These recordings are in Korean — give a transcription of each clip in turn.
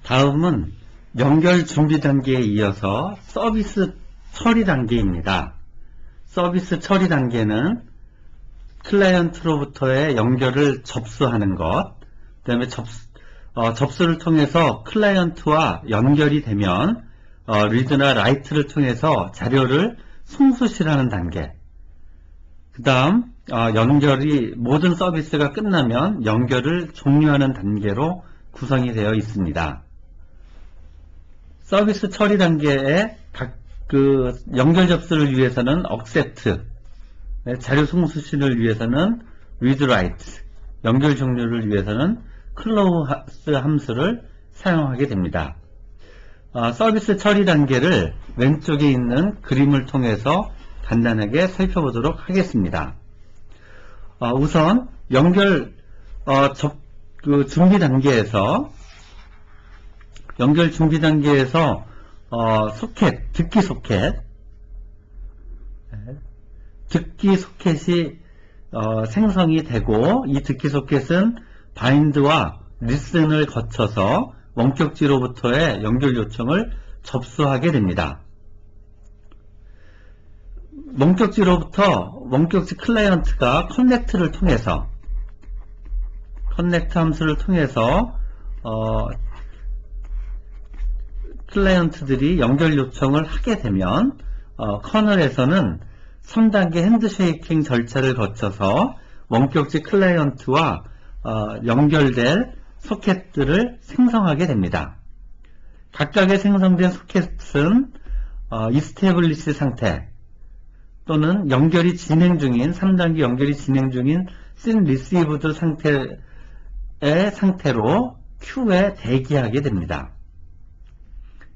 다음은 연결 준비 단계에 이어서 서비스 처리 단계입니다. 서비스 처리 단계는 클라이언트로부터의 연결을 접수하는 것, 그 다음에 접수를 통해서 클라이언트와 연결이 되면 리드나 라이트를 통해서 자료를 송수실하는 단계, 그 다음 모든 서비스가 끝나면 연결을 종료하는 단계로 구성이 되어 있습니다. 서비스 처리 단계에 연결 접수를 위해서는 accept, 자료 송수신을 위해서는 read write, 연결 종료를 위해서는 close 함수를 사용하게 됩니다. 서비스 처리 단계를 왼쪽에 있는 그림을 통해서 간단하게 살펴보도록 하겠습니다. 우선 연결 준비 단계에서 소켓, 듣기 소켓이 생성이 되고, 이 듣기 소켓은 바인드와 리슨을 거쳐서 원격지로부터의 연결 요청을 접수하게 됩니다. 원격지 클라이언트가 커넥트 함수를 통해서 클라이언트들이 연결 요청을 하게 되면 커널에서는 3단계 핸드쉐이킹 절차를 거쳐서 원격지 클라이언트와 연결될 소켓들을 생성하게 됩니다. 각각의 생성된 소켓은 이스태블리시 상태 또는 연결이 진행 중인 3단계 연결이 진행 중인 sin received 상태로 큐에 대기하게 됩니다.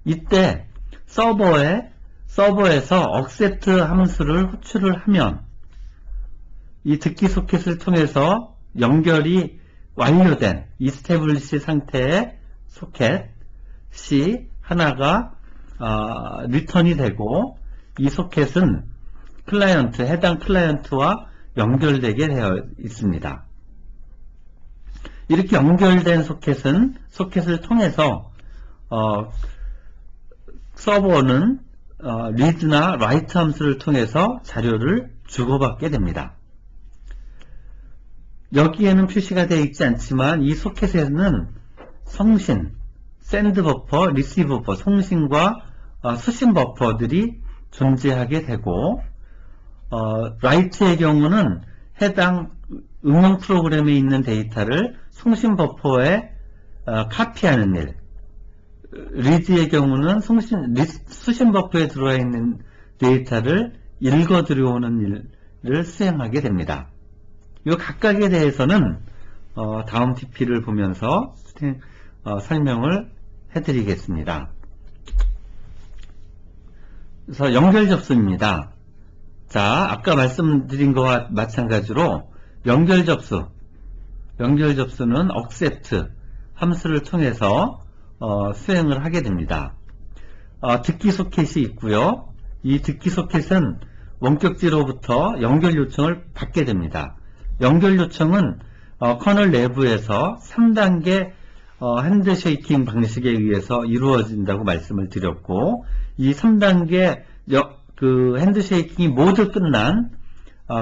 이때 서버에서 accept 함수를 호출을 하면 이 듣기 소켓을 통해서 연결이 완료된 established 상태의 소켓이 하나가 리턴이 되고, 이 소켓은 해당 클라이언트와 연결되게 되어 있습니다. 이렇게 연결된 소켓을 통해서 서버는 read나 write 함수를 통해서 자료를 주고받게 됩니다. 여기에는 표시가 되어 있지 않지만 이 소켓에는 송신, send 버퍼, receive 버퍼, 송신과 수신 버퍼들이 존재하게 되고, write의 경우는 해당 응용 프로그램에 있는 데이터를 송신 버퍼에 카피하는 일, read의 경우는 수신 버퍼에 들어와 있는 데이터를 읽어 들여오는 일을 수행하게 됩니다. 이 각각에 대해서는 다음 TP를 보면서 설명을 해드리겠습니다. 그래서 연결 접수입니다. 자, 아까 말씀드린 것과 마찬가지로 연결 접수는 accept 함수를 통해서 수행을 하게 됩니다. 듣기 소켓이 있고요. 이 듣기 소켓은 원격지로부터 연결 요청을 받게 됩니다. 연결 요청은 커널 내부에서 3단계 핸드쉐이킹 방식에 의해서 이루어진다고 말씀을 드렸고, 이 3단계 핸드쉐이킹이 모두 끝난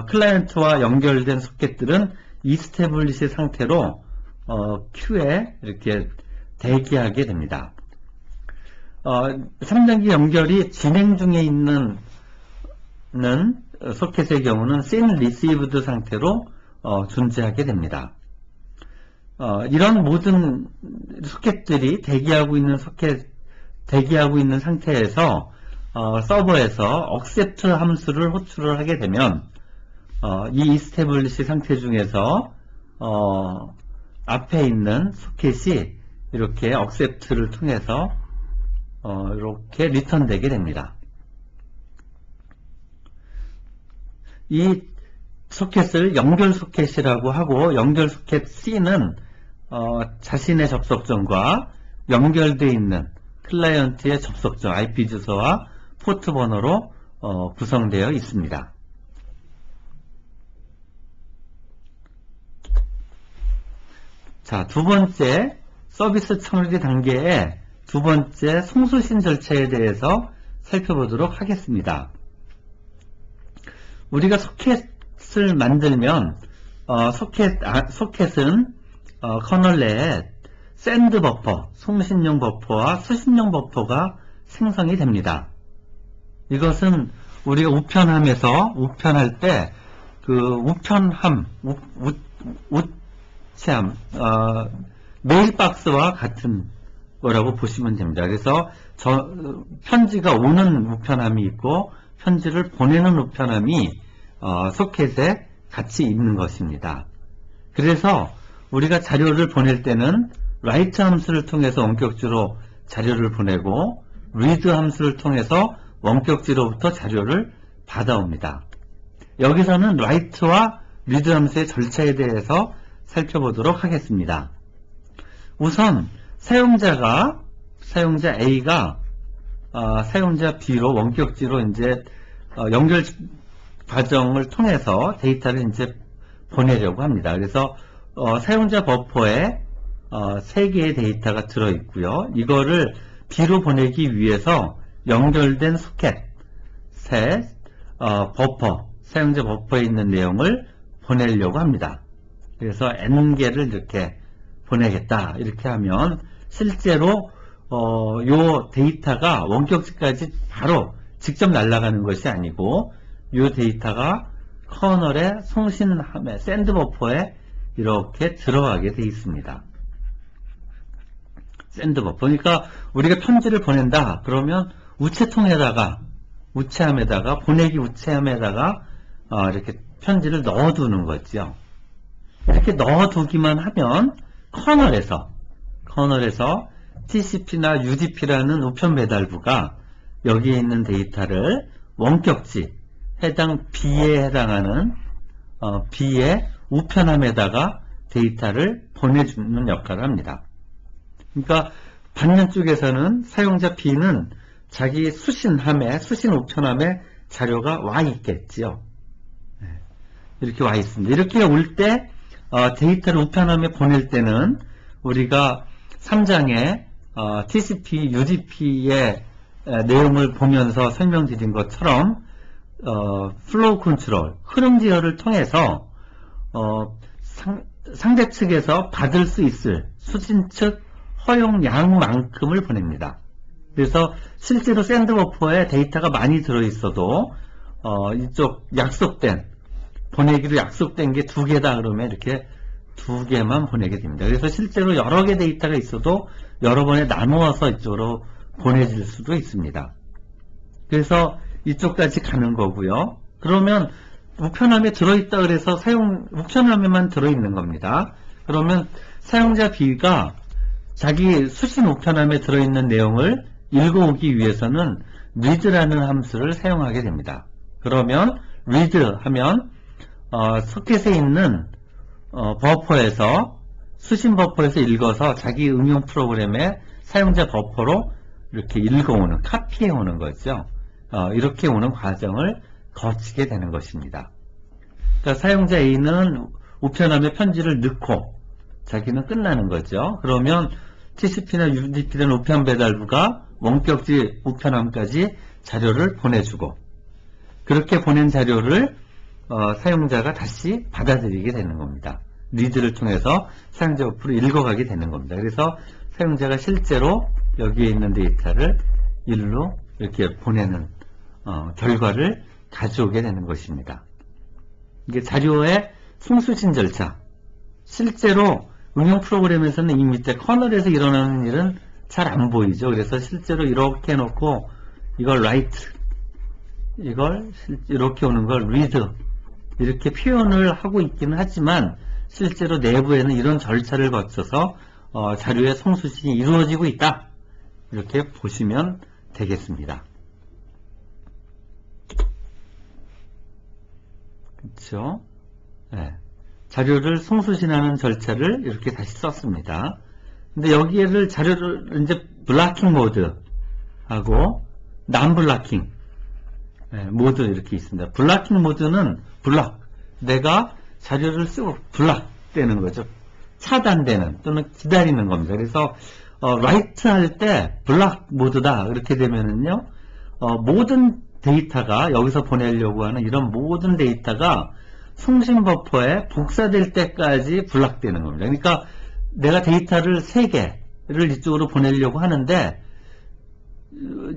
클라이언트와 연결된 소켓들은 이스태블리시 상태로 큐에 이렇게 대기하게 됩니다. 3단계 연결이 진행 중에 있는 소켓의 경우는 sin received 상태로 존재하게 됩니다. 이런 모든 소켓들이 대기하고 있는 상태에서 서버에서 accept 함수를 호출을 하게 되면 이 establish 상태 중에서 앞에 있는 소켓이 이렇게 accept를 통해서 이렇게 리턴되게 됩니다. 이 소켓을 연결 소켓이라고 하고, 연결 소켓 C는 자신의 접속점과 연결되어 있는 클라이언트의 접속점 IP 주소와 포트 번호로 구성되어 있습니다. 자, 두 번째 서비스 처리 단계의 두 번째 송수신 절차에 대해서 살펴보도록 하겠습니다. 우리가 소켓을 만들면 소켓은 커널 내에 샌드 버퍼, 송신용 버퍼와 수신용 버퍼가 생성이 됩니다. 이것은 우리가 우편할 때 그 우편함, 우체함, 메일박스와 같은 거라고 보시면 됩니다. 그래서 편지가 오는 우편함이 있고 편지를 보내는 우편함이 소켓에 같이 있는 것입니다. 그래서 우리가 자료를 보낼 때는 write 함수를 통해서 원격지로 자료를 보내고 read 함수를 통해서 원격지로부터 자료를 받아옵니다. 여기서는 write와 read 함수의 절차에 대해서 살펴보도록 하겠습니다. 우선 사용자 A가 사용자 B로 원격지로 이제 연결 과정을 통해서 데이터를 이제 보내려고 합니다. 그래서 사용자 버퍼에 3개의 데이터가 들어있고요. 이거를 B로 보내기 위해서 연결된 소켓에 사용자 버퍼에 있는 내용을 보내려고 합니다. 그래서 N개를 이렇게 보내겠다 이렇게 하면 실제로 요 데이터가 원격지까지 바로 직접 날아가는 것이 아니고 요 데이터가 커널의 송신함에 샌드버퍼에 이렇게 들어가게 되어 있습니다. 샌드버퍼. 그러니까 우리가 편지를 보낸다 그러면 우체함에다가 보내기 우체함에다가 이렇게 편지를 넣어두는 거죠. 이렇게 넣어두기만 하면 커널에서 TCP나 UDP라는 우편 배달부가 여기에 있는 데이터를 원격지 해당 B에 해당하는 B의 우편함에다가 데이터를 보내주는 역할을 합니다. 그러니까 받는 쪽에서는 사용자 B는 자기 수신 우편함에 자료가 와 있겠지요. 이렇게 와 있습니다. 이렇게 올 때 데이터를 우편함에 보낼 때는 우리가 3장에 TCP, UDP의 내용을 보면서 설명드린 것처럼 플로우 컨트롤, 흐름 제어를 통해서 상대 측에서 받을 수 있을 수신 측 허용량만큼을 보냅니다. 그래서 실제로 샌드버퍼에 데이터가 많이 들어있어도 이쪽 보내기로 약속된 게 2개다 그러면 이렇게 2개만 보내게 됩니다. 그래서 실제로 여러 개 데이터가 있어도 여러 번에 나누어서 이쪽으로 보내질 수도 있습니다. 그래서 이쪽까지 가는 거고요. 그러면 우편함에 들어있다 그래서 우편함에만 들어있는 겁니다. 그러면 사용자 B가 자기 수신 우편함에 들어있는 내용을 읽어오기 위해서는 read라는 함수를 사용하게 됩니다. 그러면 read 하면 소켓에 있는 수신 버퍼에서 읽어서 자기 응용 프로그램에 사용자 버퍼로 이렇게 읽어오는, 카피해오는 거죠. 이렇게 오는 과정을 거치게 되는 것입니다. 그러니까 사용자 A는 우편함에 편지를 넣고 자기는 끝나는 거죠. 그러면 TCP나 UDP라는 우편 배달부가 원격지 우편함까지 자료를 보내주고 그렇게 보낸 자료를 사용자가 다시 받아들이게 되는 겁니다. 리드를 통해서 사용자 버퍼로 읽어가게 되는 겁니다. 그래서 사용자가 실제로 여기에 있는 데이터를 일로 이렇게 보내는 결과를 가져오게 되는 것입니다. 이게 자료의 송수신 절차. 실제로 응용 프로그램에서는 이 밑에 커널에서 일어나는 일은 잘 안 보이죠. 그래서 실제로 이렇게 해놓고 이걸 write, 이걸 이렇게 오는 걸 read 이렇게 표현을 하고 있기는 하지만 실제로 내부에는 이런 절차를 거쳐서 자료의 송수신이 이루어지고 있다. 이렇게 보시면 되겠습니다. 그렇죠? 네. 자료를 송수신하는 절차를 이렇게 다시 썼습니다. 근데 여기에를 자료를 이제 블락킹 모드하고 non-블락킹 모드 이렇게 있습니다. 블락킹 모드는 내가 자료를 쓰고 블락되는 거죠. 차단되는 또는 기다리는 겁니다. 그래서 라이트 할 때 블락 모드다 이렇게 되면은요 모든 데이터가 여기서 보내려고 하는 이런 모든 데이터가 송신 버퍼에 복사될 때까지 블락되는 겁니다. 그러니까 내가 데이터를 3개를 이쪽으로 보내려고 하는데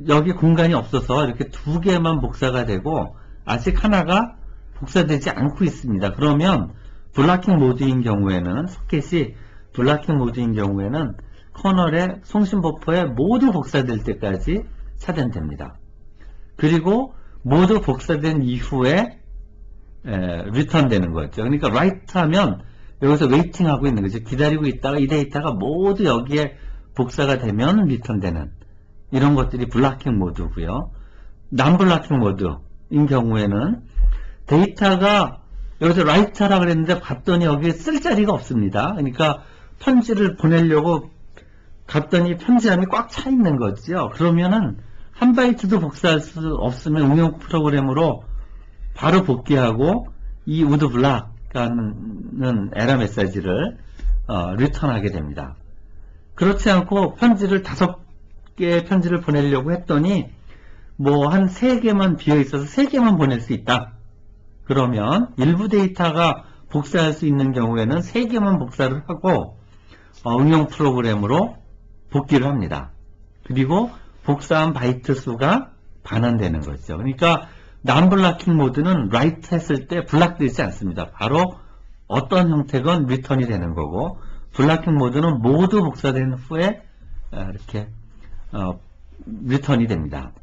여기 공간이 없어서 이렇게 2개만 복사가 되고 아직 하나가 복사되지 않고 있습니다. 그러면 블락킹 모드인 경우에는 소켓이 블락킹 모드인 경우에는 커널의 송신 버퍼에 모두 복사될 때까지 차단됩니다. 그리고 모두 복사된 이후에 리턴 되는 거죠. 그러니까 라이트 하면 여기서 웨이팅 하고 있는 거죠. 기다리고 있다가 이 데이터가 모두 여기에 복사가 되면 리턴 되는 이런 것들이 블락킹 모드고요. non-블락킹 모드인 경우에는 데이터가 여기서 라이트 하라 그랬는데 봤더니 여기에 쓸 자리가 없습니다. 그러니까 편지를 보내려고 갔더니 편지함이 꽉 차 있는 거죠. 그러면은 한 바이트도 복사할 수 없으면 응용 프로그램으로 바로 복귀하고 이 would block라는 에러 메시지를 리턴하게 됩니다. 그렇지 않고 편지를 5개의 편지를 보내려고 했더니 뭐 한 3개만 비어 있어서 3개만 보낼 수 있다. 그러면 일부 데이터가 복사할 수 있는 경우에는 3개만 복사를 하고 응용 프로그램으로 복귀를 합니다. 그리고 복사한 바이트 수가 반환되는 거죠. 그러니까 non-블락킹 모드는 write 했을 때 블락되지 않습니다. 바로 어떤 형태건 리턴이 되는 거고 블락킹 모드는 모두 복사된 후에 이렇게 리턴이 됩니다.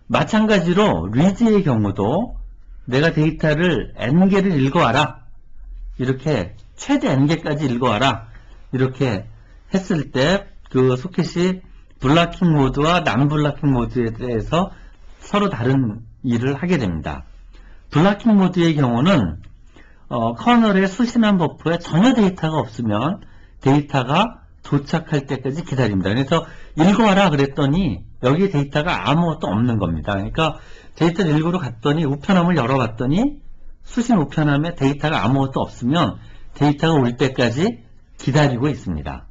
마찬가지로 read의 경우도 내가 데이터를 n개를 읽어와라 이렇게 최대 n개까지 읽어와라 이렇게 했을 때 그 소켓이 블락킹 모드와 non-블락킹 모드에 대해서 서로 다른 일을 하게 됩니다. 블락킹 모드의 경우는 커널의 수신한 버퍼에 전혀 데이터가 없으면 데이터가 도착할 때까지 기다립니다. 그래서 읽어와라 그랬더니 여기에 데이터가 아무것도 없는 겁니다. 그러니까 데이터를 읽으러 갔더니 우편함을 열어봤더니 수신 우편함에 데이터가 아무것도 없으면 데이터가 올 때까지 기다리고 있습니다.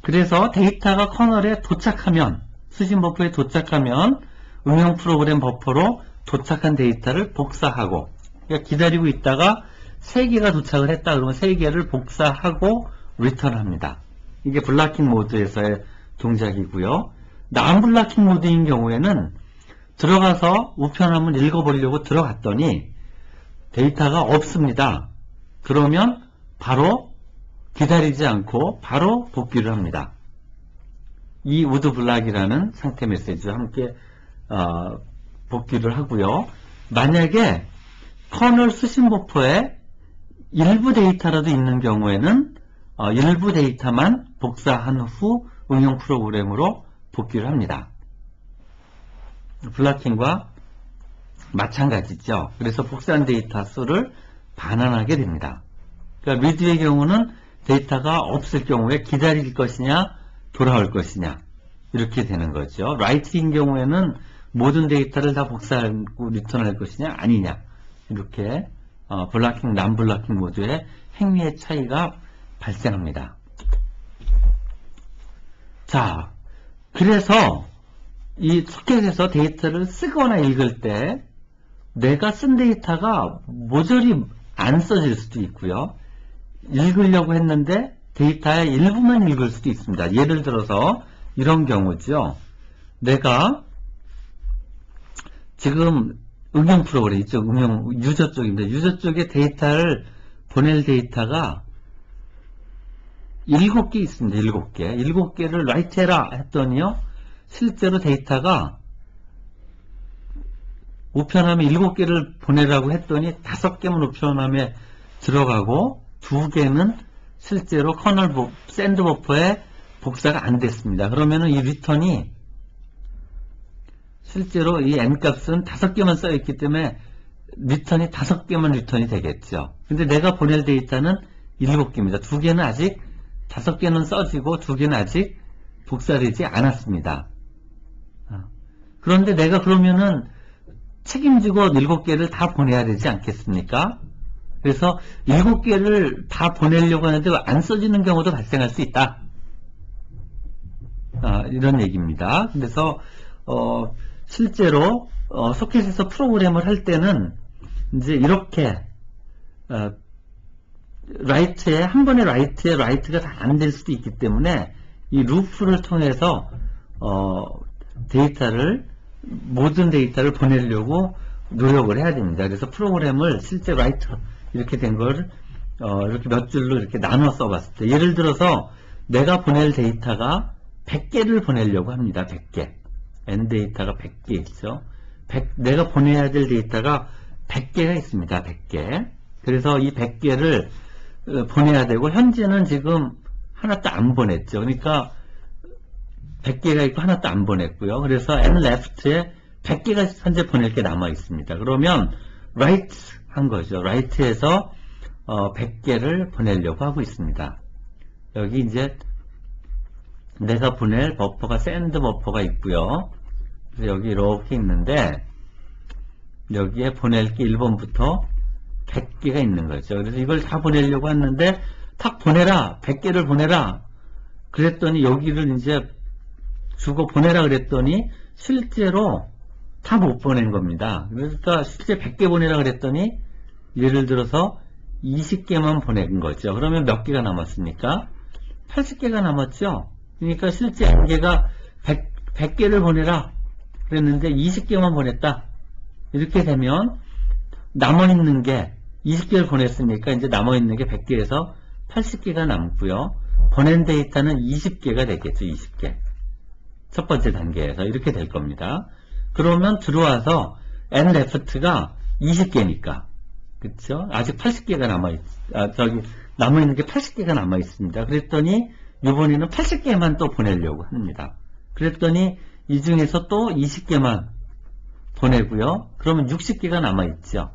그래서 데이터가 커널에 도착하면 수신 버퍼에 도착하면 응용 프로그램 버퍼로 도착한 데이터를 복사하고 그러니까 기다리고 있다가 3개가 도착을 했다 그러면 3개를 복사하고 리턴합니다. 이게 블락킹 모드에서의 동작이고요. non-블락킹 모드인 경우에는 들어가서 우편함을 읽어보려고 들어갔더니 데이터가 없습니다. 그러면 바로 기다리지 않고 바로 복귀를 합니다. 이 would block이라는 상태 메시지와 함께 복귀를 하고요. 만약에 커널 수신 버퍼에 일부 데이터라도 있는 경우에는 일부 데이터만 복사한 후 응용 프로그램으로 복귀를 합니다. 블락킹과 마찬가지죠. 그래서 복사한 데이터 수를 반환하게 됩니다. 그러니까 read의 경우는 데이터가 없을 경우에 기다릴 것이냐 돌아올 것이냐 이렇게 되는 거죠. write인 경우에는 모든 데이터를 다 복사하고 리턴할 것이냐 아니냐 이렇게 블락킹, non-블락킹 모드의 행위의 차이가 발생합니다. 자, 그래서 이 소켓에서 데이터를 쓰거나 읽을 때 내가 쓴 데이터가 모조리 안 써질 수도 있고요. 읽으려고 했는데 데이터의 일부만 읽을 수도 있습니다. 예를 들어서 이런 경우죠. 내가 지금 응용 프로그램 이쪽 응용 유저 쪽인데 유저 쪽에 데이터를 보낼 데이터가 7개 있습니다. 7개. 7개를 write 해라 했더니요. 실제로 데이터가 우편함에 7개를 보내라고 했더니 5개만 우편함에 들어가고 2개는 실제로 커널 샌드 버퍼에 복사가 안 됐습니다. 그러면은 이 리턴이 실제로 이 n값은 5개만 써있기 때문에 리턴이 5개만 리턴이 되겠죠. 근데 내가 보낼 데이터는 7개입니다. 2개는 아직 5개는 써지고 2개는 아직 복사되지 않았습니다. 그런데 내가 그러면은 책임지고 7개를 다 보내야 되지 않겠습니까? 그래서 7개를 다 보내려고 하는데 안 써지는 경우도 발생할 수 있다. 이런 얘기입니다. 그래서 실제로 소켓에서 프로그램을 할 때는 이제 이렇게 라이트에 한 번에 라이트가 다 안 될 수도 있기 때문에 이 루프를 통해서 모든 데이터를 보내려고 노력을 해야 됩니다. 그래서 프로그램을 실제 라이트 이렇게 된 걸 이렇게 몇 줄로 이렇게 나눠 써봤을 때, 예를 들어서 내가 보낼 데이터가 100개를 보내려고 합니다. 100개. N 데이터가 100개 있죠. 내가 보내야 될 데이터가 100개가 있습니다. 100개. 그래서 이 100개를 보내야 되고, 현재는 지금 하나도 안 보냈죠. 그러니까 100개가 있고 하나도 안 보냈고요. 그래서 N left에 100개가 현재 보낼 게 남아 있습니다. 그러면 write 한 거죠. write에서 100개를 보내려고 하고 있습니다. 여기 이제 내가 보낼 버퍼가 send 버퍼가 있고요. 그래서 여기 이렇게 있는데 여기에 보낼 게 1번부터 100개가 있는 거죠. 그래서 이걸 다 보내려고 했는데 탁 보내라, 100개를 보내라 그랬더니 여기를 이제 주고 보내라 그랬더니 실제로 다 못 보낸 겁니다. 그러니까 실제 100개 보내라 그랬더니 예를 들어서 20개만 보낸 거죠. 그러면 몇 개가 남았습니까? 80개가 남았죠. 그러니까 실제 N개가 100개를 보내라 그랬는데 20개만 보냈다. 이렇게 되면 남아있는 게 20개를 보냈으니까 이제 남아있는 게 100개에서 80개가 남고요. 보낸 데이터는 20개가 되겠죠. 20개. 첫 번째 단계에서 이렇게 될 겁니다. 그러면 들어와서 N left가 20개니까 그쵸? 아직 80개가 남아있는 게 80개가 남아있습니다. 그랬더니 이번에는 80개만 또 보내려고 합니다. 그랬더니 이 중에서 또 20개만 보내고요. 그러면 60개가 남아있죠.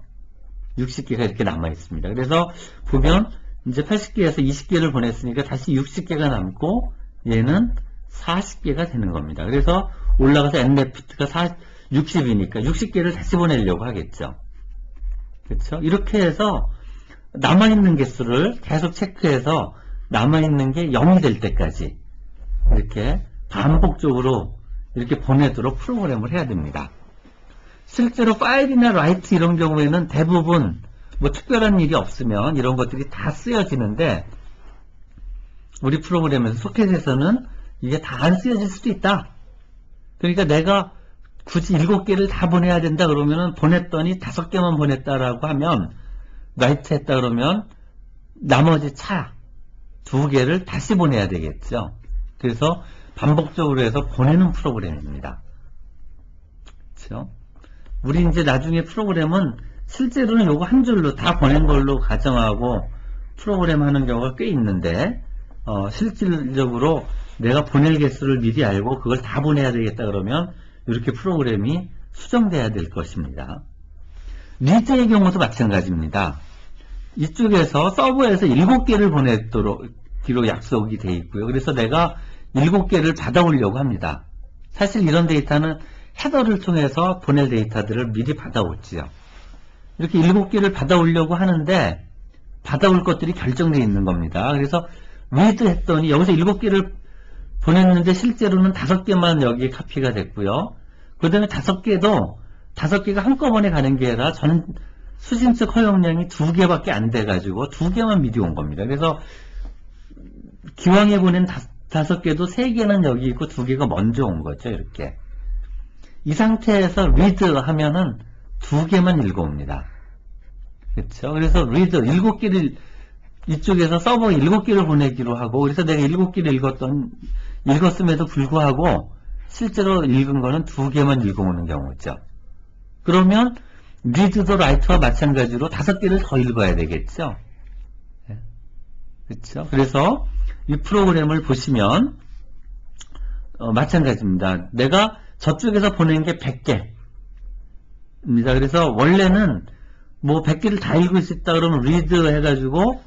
60개가 이렇게 남아있습니다. 그래서 보면 이제 80개에서 20개를 보냈으니까 다시 60개가 남고 얘는 40개가 되는 겁니다. 그래서 올라가서 N left가 60이니까 60개를 다시 보내려고 하겠죠. 그렇죠? 이렇게 해서 남아있는 개수를 계속 체크해서 남아있는 게 0이 될 때까지 이렇게 반복적으로 이렇게 보내도록 프로그램을 해야 됩니다. 실제로 파일이나 라이트 이런 경우에는 대부분 뭐 특별한 일이 없으면 이런 것들이 다 쓰여지는데 우리 프로그램에서 소켓에서는 이게 다 안 쓰여질 수도 있다. 그러니까 내가 굳이 7개를 다 보내야 된다 그러면은 보냈더니 5개만 보냈다라고 하면 라이트 했다 그러면 나머지 차 2개를 다시 보내야 되겠죠. 그래서 반복적으로 해서 보내는 프로그램입니다. 그렇죠? 우리 이제 나중에 프로그램은 실제로는 요거 한 줄로 다 보낸 걸로 가정하고 프로그램 하는 경우가 꽤 있는데 실질적으로 내가 보낼 개수를 미리 알고 그걸 다 보내야 되겠다 그러면 이렇게 프로그램이 수정돼야 될 것입니다. 리드의 경우도 마찬가지입니다. 이쪽에서 서버에서 7개를 보내도록 약속이 되어 있고요. 그래서 내가 7개를 받아오려고 합니다. 사실 이런 데이터는 헤더를 통해서 보낼 데이터들을 미리 받아오지요. 이렇게 7개를 받아오려고 하는데 받아올 것들이 결정되어 있는 겁니다. 그래서 read 했더니 여기서 7개를 보냈는데 실제로는 5개만 여기에 카피가 됐고요. 그 다음에 5개가 한꺼번에 가는 게 아니라 수신 측 허용량이 2개밖에 안 돼가지고 2개만 미리 온 겁니다. 그래서 기왕에 보낸 5개도 3개는 여기 있고 2개가 먼저 온 거죠. 이렇게. 이 상태에서 read 하면은 2개만 읽어옵니다. 그렇죠? 그래서 read 7개를 이쪽에서 서버 7개를 보내기로 하고 그래서 내가 7개를 읽었음에도 불구하고 실제로 읽은 거는 2개만 읽어오는 경우죠. 그러면 read도 write와 마찬가지로 5개를 더 읽어야 되겠죠. 그렇죠? 그래서 이 프로그램을 보시면 마찬가지입니다. 내가 저쪽에서 보낸 게 100개입니다. 그래서 원래는 뭐 100개를 다 읽을 수 있다 그러면 read 해가지고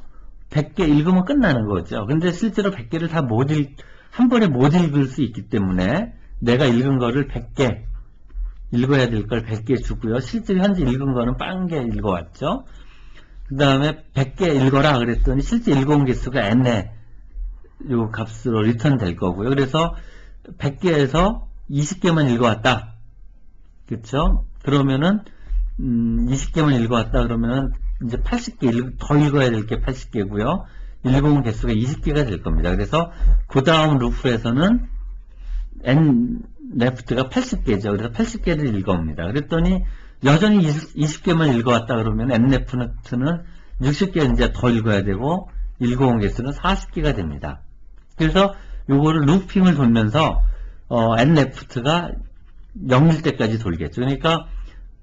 100개 읽으면 끝나는 거죠. 근데 실제로 100개를 다 한 번에 못 읽을 수 있기 때문에 내가 읽은 거를 100개 읽어야 될 걸 100개 주고요. 실제로 현재 읽은 거는 1개 읽어왔죠. 그 다음에 100개 읽어라 그랬더니 실제 읽어온 개수가 n의 요 값으로 리턴 될 거고요. 그래서 100개에서 20개만 읽어왔다. 그쵸? 그러면은 20개만 읽어왔다 그러면은 이제 80개 더 읽어야 될 게 80개고요. 읽어온 개수가 20개가 될 겁니다. 그래서 그 다음 루프에서는 n left가 80개죠. 그래서 80개를 읽어옵니다. 그랬더니 여전히 20개만 읽어왔다 그러면 n left는 60개 이제 더 읽어야 되고 읽어온 개수는 40개가 됩니다. 그래서 요거를 루핑을 돌면서 n left가 0일 때까지 돌겠죠. 그러니까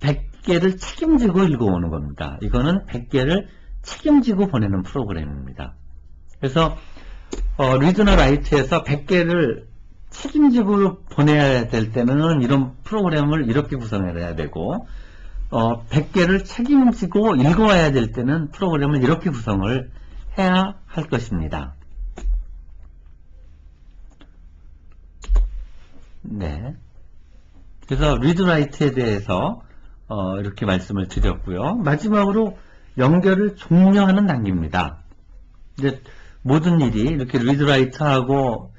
100개를 책임지고 읽어오는 겁니다. 이거는 100개를 책임지고 보내는 프로그램입니다. 그래서 리드나 라이트에서 100개를 책임지고 보내야 될 때는 이런 프로그램을 이렇게 구성해야 되고 100개를 책임지고 읽어와야 될 때는 프로그램을 이렇게 구성을 해야 할 것입니다. 네. 그래서 리드 라이트에 대해서 이렇게 말씀을 드렸고요. 마지막으로 연결을 종료하는 단계입니다. 이제 모든 일이 이렇게 리드 라이트하고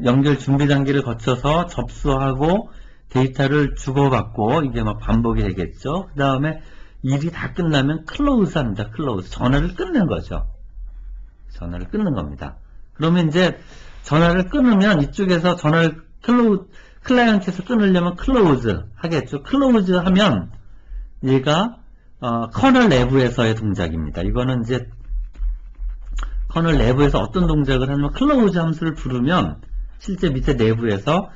연결 준비 단계를 거쳐서 접수하고 데이터를 주고받고 이게 막 반복이 되겠죠. 그 다음에 일이 다 끝나면 클로즈 합니다. 클로즈. 전화를 끊는 거죠. 전화를 끊는 겁니다. 그러면 이제 전화를 끊으면 이쪽에서 전화를 클라이언트에서 끊으려면 클로즈 하겠죠. 클로즈 하면 얘가 커널 내부에서의 동작입니다. 이거는 이제 커널 내부에서 어떤 동작을 하면 클로즈 함수를 부르면 실제 밑에 내부에서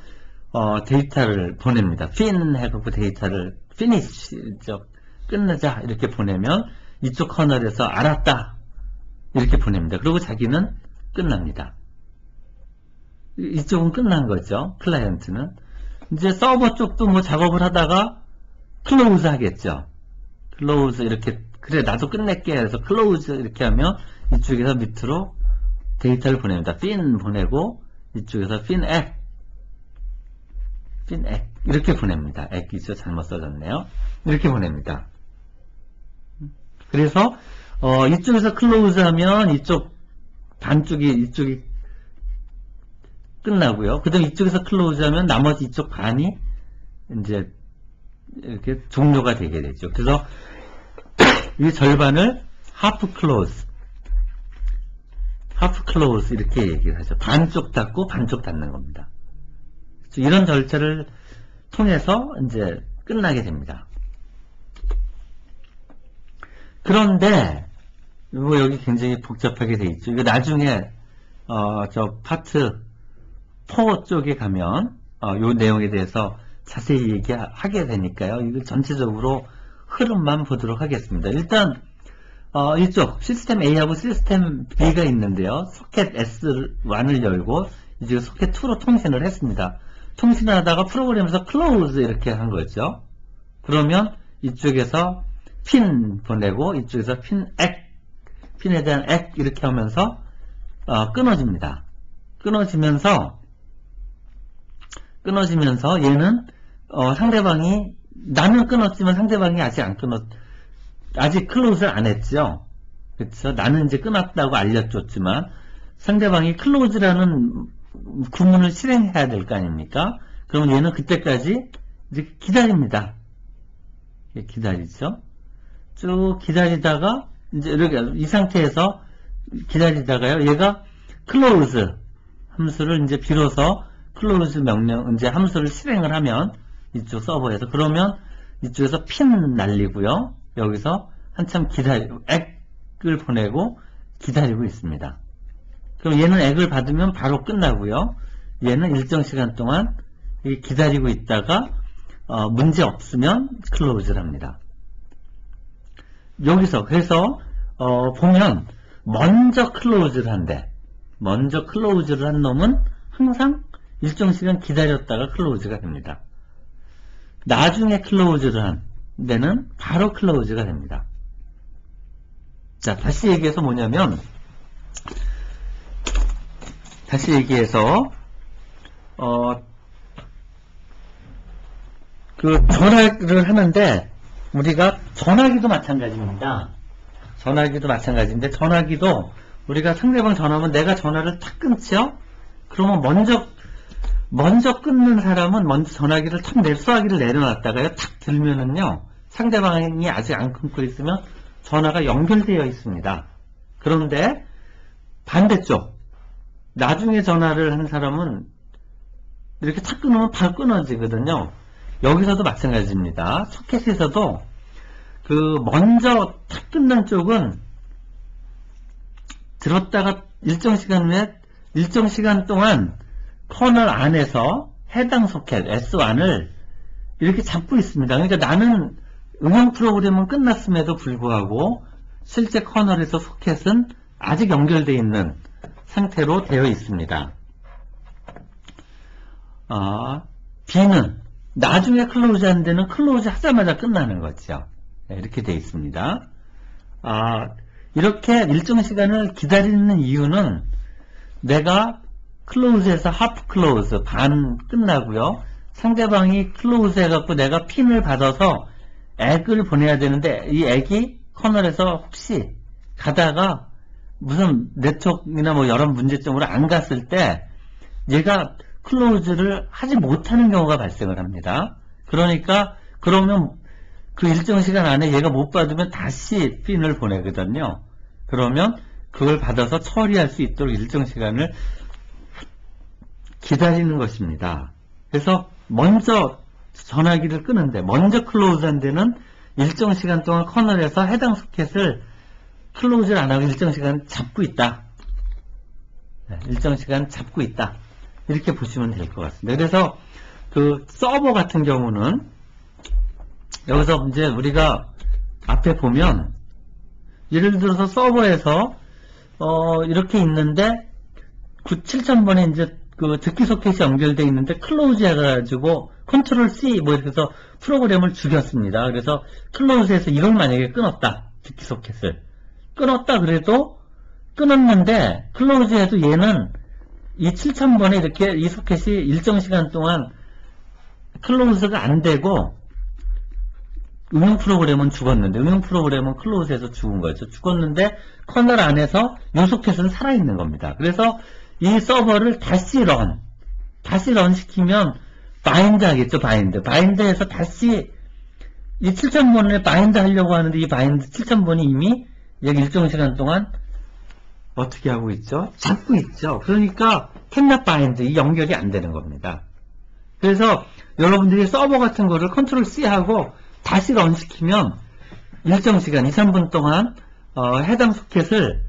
데이터를 보냅니다. fin 해갖고 데이터를 finish 끝내자 이렇게 보내면 이쪽 커널에서 알았다 이렇게 보냅니다. 그리고 자기는 끝납니다. 이쪽은 끝난 거죠. 클라이언트는 이제 서버 쪽도 뭐 작업을 하다가 클로즈 하겠죠. 클로즈 이렇게 그래 나도 끝낼게 해서 클로즈 이렇게 하면 이쪽에서 밑으로 데이터를 보냅니다. fin 보내고 이쪽에서 fin ac 이렇게 보냅니다. ac이죠. 잘못 써졌네요. 이렇게 보냅니다. 그래서 이쪽에서 클로즈 하면 이쪽 이쪽이 끝나고요. 그 다음 이쪽에서 클로즈 하면 나머지 이쪽 반이 이제 이렇게 종료가 되게 되죠. 그래서 이 절반을 half close 이렇게 얘기를 하죠. 반쪽 닫고 반쪽 닫는 겁니다. 이런 절차를 통해서 이제 끝나게 됩니다. 그런데 이거 여기 굉장히 복잡하게 돼 있죠. 이거 나중에 저 파트 4 쪽에 가면 요 내용에 대해서 자세히 얘기하게 되니까요. 이걸 전체적으로 흐름만 보도록 하겠습니다. 일단 이쪽 시스템 A하고 시스템 B가 있는데요. 소켓 S1을 열고 이제 소켓 2로 통신을 했습니다. 통신을 하다가 프로그램에서 close 이렇게 한 거죠. 그러면 이쪽에서 핀 보내고 이쪽에서 핀에 대한 액 이렇게 하면서 끊어집니다. 끊어지면서 얘는 상대방이 나는 끊었지만 상대방이 아직 클로즈를 안 했죠. 그렇죠? 나는 이제 끊었다고 알려줬지만 상대방이 클로즈라는 구문을 실행해야 될 거 아닙니까? 그럼 얘는 그때까지 이제 기다립니다. 기다리죠. 쭉 기다리다가 이제 이렇게 이 상태에서 기다리다가요. 얘가 close 함수를 이제 비로소 close 명령 이제 함수를 실행을 하면 이쪽 서버에서 그러면 이쪽에서 핀 날리고요. 여기서 한참 액을 보내고 기다리고 있습니다. 그럼 얘는 액을 받으면 바로 끝나고요. 얘는 일정 시간 동안 기다리고 있다가 문제 없으면 클로즈를 합니다. 여기서 그래서 보면 먼저 클로즈를 한 놈은 항상 일정 시간 기다렸다가 클로즈가 됩니다. 나중에 클로즈를 한 데는 바로 클로즈가 됩니다. 자, 다시 얘기해서 뭐냐면 그 전화를 하는데 우리가 전화기도 마찬가지입니다. 전화기도 마찬가지인데, 전화기도 우리가 상대방 전화하면 내가 전화를 탁 끊죠? 그러면 먼저 끊는 사람은 먼저 전화기를 탁 수화기를 내려놨다가요, 탁 들면은요, 상대방이 아직 안 끊고 있으면 전화가 연결되어 있습니다. 그런데 반대쪽, 나중에 전화를 한 사람은 이렇게 탁 끊으면 바로 끊어지거든요. 여기서도 마찬가지입니다. 소켓에서도 먼저 탁 끊는 쪽은 들었다가 일정 시간 동안 커널 안에서 해당 소켓 S1을 이렇게 잡고 있습니다. 그러니까 나는 응용 프로그램은 끝났음에도 불구하고 실제 커널에서 소켓은 아직 연결되어 있는 상태로 되어 있습니다. B는 나중에 클로즈 한 데는 클로즈 하자마자 끝나는 거죠. 이렇게 되어 있습니다. 이렇게 일정 시간을 기다리는 이유는 내가 클로즈에서 하프 클로즈 반 끝나고요. 상대방이 클로즈 해갖고 내가 핀을 받아서 액을 보내야 되는데 이 액이 커널에서 혹시 가다가 무슨 네트워크나 뭐 여러 문제점으로 안 갔을 때 얘가 클로즈를 하지 못하는 경우가 발생을 합니다. 그러면 그 일정 시간 안에 얘가 못 받으면 다시 핀을 보내거든요. 그러면 그걸 받아서 처리할 수 있도록 일정 시간을 기다리는 것입니다. 그래서 먼저 전화기를 끄는데 먼저 클로즈한 데는 일정 시간 동안 커널에서 해당 소켓을 클로즈를 안 하고 일정 시간 잡고 있다. 일정 시간 잡고 있다. 이렇게 보시면 될 것 같습니다. 그래서 서버 같은 경우는 여기서 이제 우리가 앞에 보면 예를 들어서 서버에서 이렇게 있는데 7000번에 이제 듣기 소켓이 연결되어 있는데 클로즈 해가지고 컨트롤 C 뭐 이렇게 해서 프로그램을 죽였습니다. 그래서 클로즈에서 이걸 만약에 끊었다. 듣기 소켓을 끊었다 그래도 끊었는데 클로즈해도 얘는 이 7000번에 이렇게 이 소켓이 일정 시간 동안 클로즈가 안 되고 응용 프로그램은 죽었는데 응용 프로그램은 클로즈해서 죽은 거죠. 죽었는데 커널 안에서 이 소켓은 살아있는 겁니다. 그래서 이 서버를 다시 런 시키면 바인드 하겠죠. 바인드에서 다시 이 7000번을 바인드 하려고 하는데 이 바인드 7000번이 이미 여기 일정 시간 동안 어떻게 하고 있죠? 잡고 있죠. 그러니까 캔낫 바인드 이 연결이 안 되는 겁니다. 그래서 여러분들이 서버 같은 거를 컨트롤 C 하고 다시 런 시키면 일정 시간 2, 3분 동안 해당 소켓을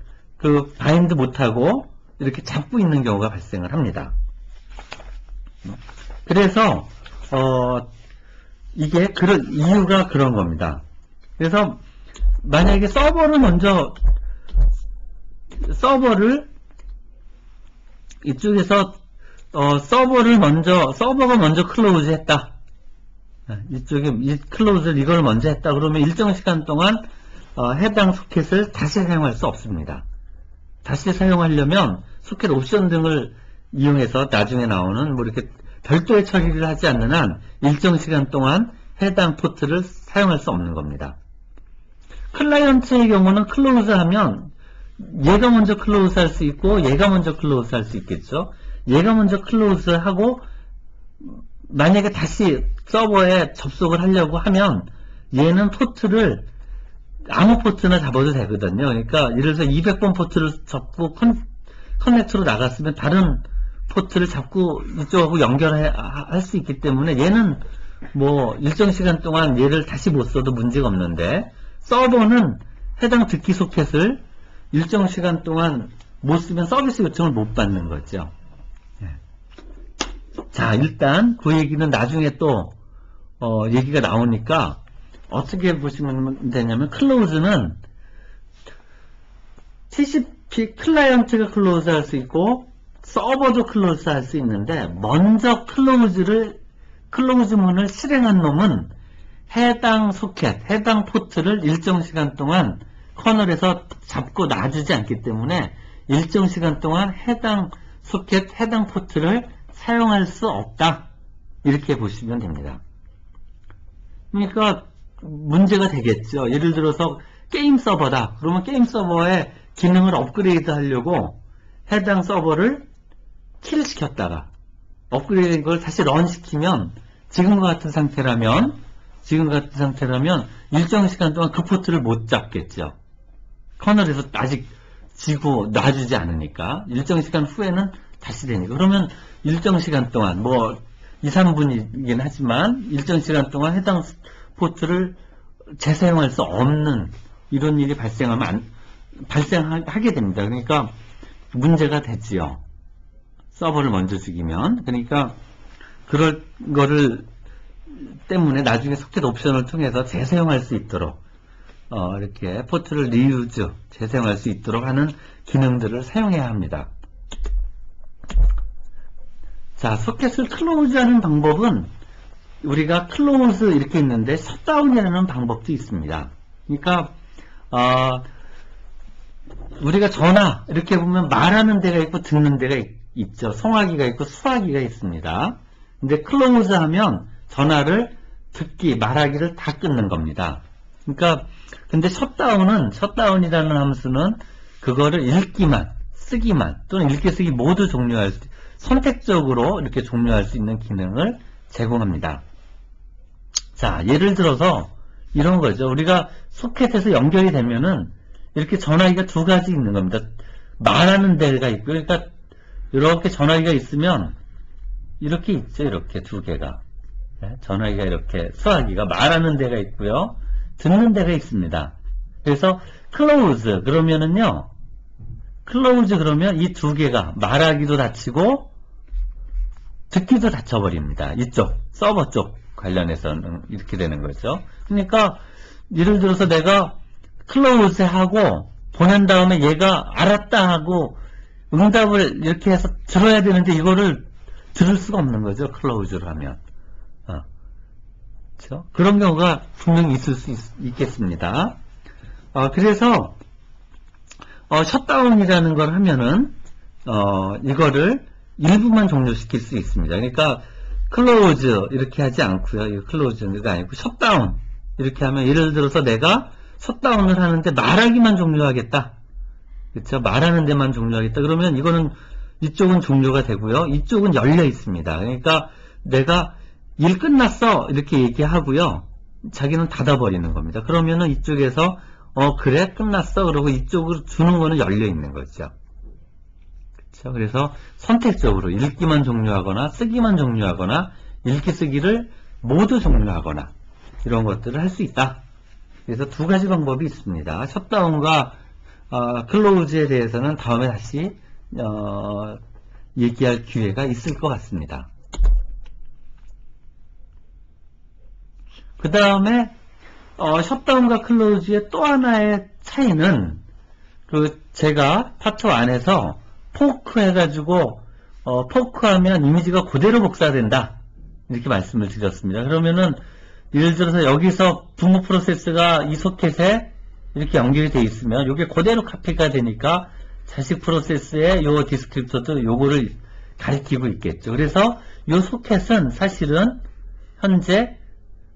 바인드 못하고 이렇게 잡고 있는 경우가 발생을 합니다. 그래서 이게 이유가 그런 겁니다. 그래서 만약에 서버를 이쪽에서 서버가 먼저 클로즈 했다. 이쪽에 이 클로즈를 이걸 먼저 했다. 그러면 일정 시간 동안 해당 소켓을 다시 사용할 수 없습니다. 다시 사용하려면 소켓 옵션 등을 이용해서 나중에 나오는 뭐 이렇게 별도의 처리를 하지 않는 한 일정 시간 동안 해당 포트를 사용할 수 없는 겁니다. 클라이언트의 경우는 클로즈하면 얘가 먼저 클로즈할 수 있고 얘가 먼저 클로즈할 수 있겠죠. 얘가 먼저 클로즈하고 만약에 다시 서버에 접속을 하려고 하면 얘는 포트를 아무 포트나 잡아도 되거든요. 그러니까 예를 들어서 200번 포트를 접고 커넥트로 나갔으면 다른 포트를 잡고 이쪽하고 연결할 수 있기 때문에 얘는 뭐 일정 시간 동안 얘를 다시 못 써도 문제가 없는데 서버는 해당 듣기 소켓을 일정 시간 동안 못 쓰면 서비스 요청을 못 받는 거죠. 자, 일단 그 얘기는 나중에 또 얘기가 나오니까 어떻게 보시면 되냐면 클로즈는 TCP 클라이언트가 클로즈 할 수 있고 서버도 클로즈 할 수 있는데 먼저 클로즈 문을 실행한 놈은 해당 소켓, 해당 포트를 일정 시간 동안 커널에서 잡고 놔주지 않기 때문에 일정 시간 동안 해당 소켓, 해당 포트를 사용할 수 없다. 이렇게 보시면 됩니다. 그러니까 문제가 되겠죠. 예를 들어서 게임 서버다. 그러면 게임 서버의 기능을 업그레이드 하려고 해당 서버를 킬시켰다가 업그레이드된 걸 다시 런시키면 지금과 같은 상태라면 일정 시간 동안 그 포트를 못 잡겠죠. 커널에서 아직 지고 놔주지 않으니까 일정 시간 후에는 다시 되니까. 그러면 일정 시간 동안 뭐 2, 3분이긴 하지만 일정 시간 동안 해당 포트를 재사용할 수 없는 이런 일이 발생하게 됩니다. 그러니까 문제가 되지요. 서버를 먼저 죽이면. 그러니까 그럴 거를 때문에 나중에 소켓 옵션을 통해서 재사용할 수 있도록 이렇게 포트를 리유즈, 재사용할 수 있도록 하는 기능들을 사용해야 합니다. 자, 소켓을 클로즈하는 방법은 우리가 클로즈 이렇게 있는데 셧다운이라는 방법도 있습니다. 그러니까 우리가 전화 이렇게 보면 말하는 데가 있고 듣는 데가 있죠. 송화기가 있고 수화기가 있습니다. 근데 클로즈 하면 전화를 듣기, 말하기를 다 끊는 겁니다. 그러니까 근데 셧다운이라는 함수는 그거를 읽기만, 쓰기만 또는 읽기, 쓰기 모두 종료할 수, 선택적으로 이렇게 종료할 수 있는 기능을 제공합니다. 자, 예를 들어서 이런 거죠. 우리가 소켓에서 연결이 되면은 이렇게 전화기가 두 가지 있는 겁니다. 말하는 데가 있고, 그러니까 이렇게 전화기가 있으면 이렇게 있죠. 이렇게 두 개가. 전화기가 이렇게, 수화기가 말하는 데가 있고요. 듣는 데가 있습니다. 그래서 클로즈 그러면은요. 클로즈 그러면 이 두 개가 말하기도 닫히고 듣기도 닫혀버립니다. 이쪽 서버 쪽 관련해서는 이렇게 되는 거죠. 그러니까 예를 들어서 내가 클로즈 하고 보낸 다음에 얘가 알았다 하고 응답을 이렇게 해서 들어야 되는데 이거를 들을 수가 없는 거죠. 클로즈를 하면. 그렇죠? 그런 경우가 분명히 있을 수 있겠습니다. 그래서 셧다운이라는 걸 하면은 이거를 일부만 종료시킬 수 있습니다. 그러니까 클로즈 이렇게 하지 않고요. 이거 클로즈가 아니고 셧다운 이렇게 하면 예를 들어서 내가 셧다운을 하는데 말하기만 종료하겠다. 그렇죠? 말하는 데만 종료하겠다. 그러면 이거는 이쪽은 종료가 되고요. 이쪽은 열려 있습니다. 그러니까 내가 일 끝났어 이렇게 얘기하고요. 자기는 닫아버리는 겁니다. 그러면은 이쪽에서 그래 끝났어 그러고 이쪽으로 주는 거는 열려 있는 거죠. 그렇죠? 그래서 선택적으로 읽기만 종료하거나 쓰기만 종료하거나 읽기 쓰기를 모두 종료하거나 이런 것들을 할 수 있다. 그래서 두 가지 방법이 있습니다. 셧다운과 클로즈에 대해서는 다음에 다시 얘기할 기회가 있을 것 같습니다. 그 다음에 셧다운과 클로즈의 또 하나의 차이는 제가 파트 1에서 포크 해가지고 포크하면 이미지가 그대로 복사된다 이렇게 말씀을 드렸습니다. 그러면은 예를 들어서 여기서 부모 프로세스가 이 소켓에 이렇게 연결이 되어 있으면 이게 그대로 카피가 되니까 자식 프로세스의 요 디스크립터도 요거를 가리키고 있겠죠. 그래서 요 소켓은 사실은 현재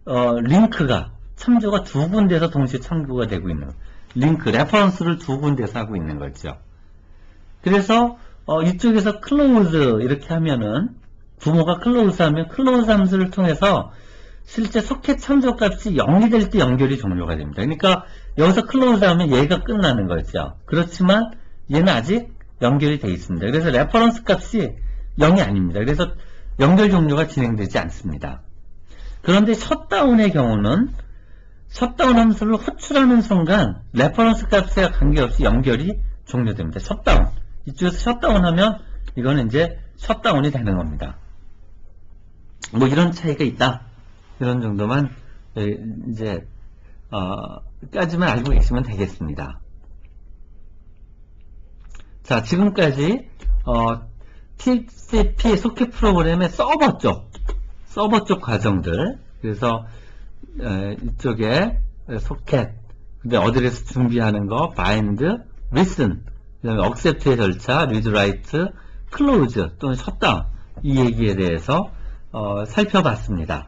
링크가 참조가 두 군데에서 동시에 참조가 되고 있는 링크, 레퍼런스를 두 군데에서 하고 있는 거죠. 그래서 이쪽에서 클로즈 이렇게 하면은 부모가 클로즈 하면 클로즈 함수를 통해서 실제 소켓 참조 값이 0이 될 때 연결이 종료가 됩니다. 그러니까 여기서 클로즈 하면 얘가 끝나는 거죠. 그렇지만 얘는 아직 연결이 되어 있습니다. 그래서 레퍼런스 값이 0이 아닙니다. 그래서 연결 종료가 진행되지 않습니다. 그런데 셧다운의 경우는 셧다운 함수를 호출하는 순간 레퍼런스 값에 관계없이 연결이 종료됩니다. 셧다운. 이쪽에서 셧다운 하면 이거는 이제 셧다운이 되는 겁니다. 뭐 이런 차이가 있다. 이런 정도만 이제 까지만 알고 계시면 되겠습니다. 자, 지금까지 TCP 소켓 프로그램의 서버 쪽 과정들, 그래서 이쪽에 소켓, 근데 어드레스 준비하는 거, bind, listen, 그 다음에 accept의 절차, read, write, close 또는 shutdown 이 얘기에 대해서 살펴봤습니다.